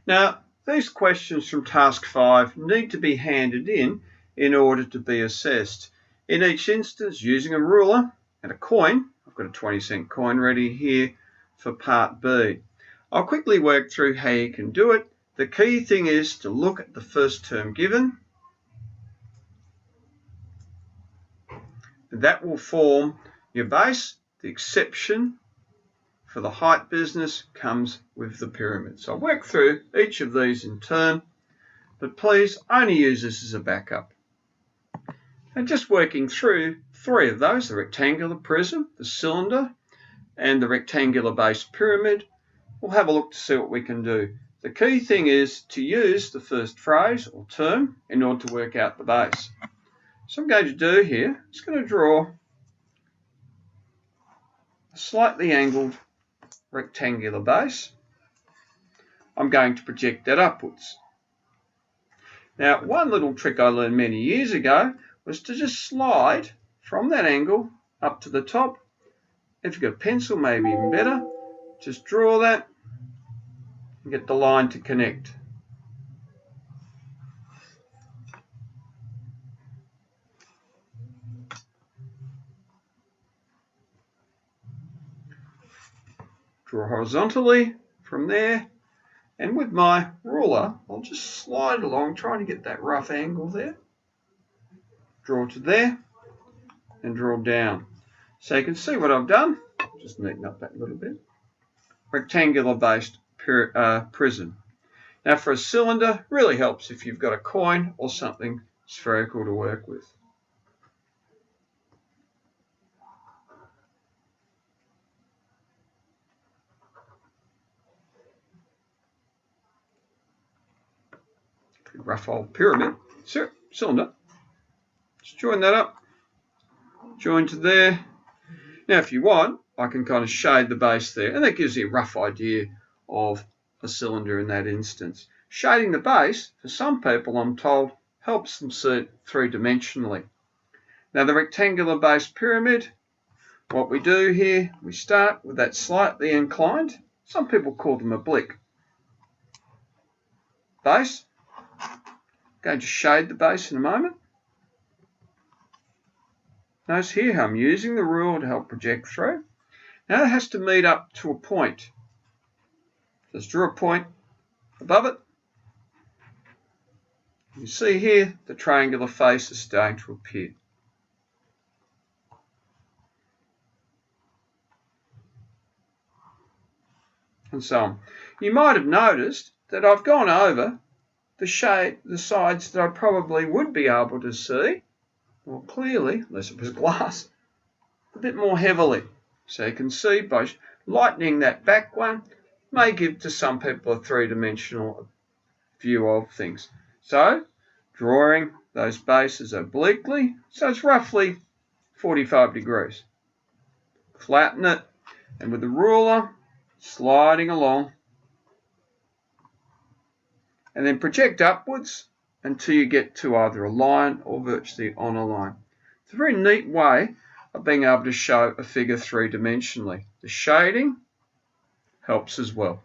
Now, these questions from task 5 need to be handed in order to be assessed. In each instance, using a ruler and a coin, I've got a 20-cent coin ready here for part B. I'll quickly work through how you can do it. The key thing is to look at the first term given. That will form your base. The exception for the height business comes with the pyramid. So I'll work through each of these in turn, but please only use this as a backup. And just working through 3 of those, the rectangular prism, the cylinder, and the rectangular base pyramid, we'll have a look to see what we can do. The key thing is to use the first phrase or term in order to work out the base. So I'm going to do here, I'm just going to draw a slightly angled rectangular base. I'm going to project that upwards. Now, one little trick I learned many years ago was to just slide from that angle up to the top. If you've got a pencil, maybe even better, just draw that and get the line to connect. Draw horizontally from there, and with my ruler, I'll just slide along, trying to get that rough angle there. Draw to there, and draw down. So you can see what I've done. Just neaten up that a little bit. Rectangular-based prism. Now for a cylinder, really helps if you've got a coin or something spherical to work with. Rough old pyramid. Cylinder. Just join that up. Join to there. Now if you want, I can kind of shade the base there, and that gives you a rough idea of a cylinder in that instance. Shading the base, for some people I'm told, helps them see it 3-dimensionally. Now the rectangular base pyramid, what we do here, we start with that slightly inclined, some people call them oblique, base. Going to shade the base in a moment. Notice here how I'm using the ruler to help project through. Now it has to meet up to a point. Just draw a point above it. You see here the triangular face is starting to appear. And so on. You might have noticed that I've gone over the sides that I probably would be able to see more clearly, unless it was glass, a bit more heavily. So you can see by lightening that back one may give to some people a 3-dimensional view of things. So drawing those bases obliquely, so it's roughly 45 degrees. Flatten it, and with the ruler sliding along, and then project upwards until you get to either a line or virtually on a line. It's a very neat way of being able to show a figure 3-dimensionally. The shading helps as well.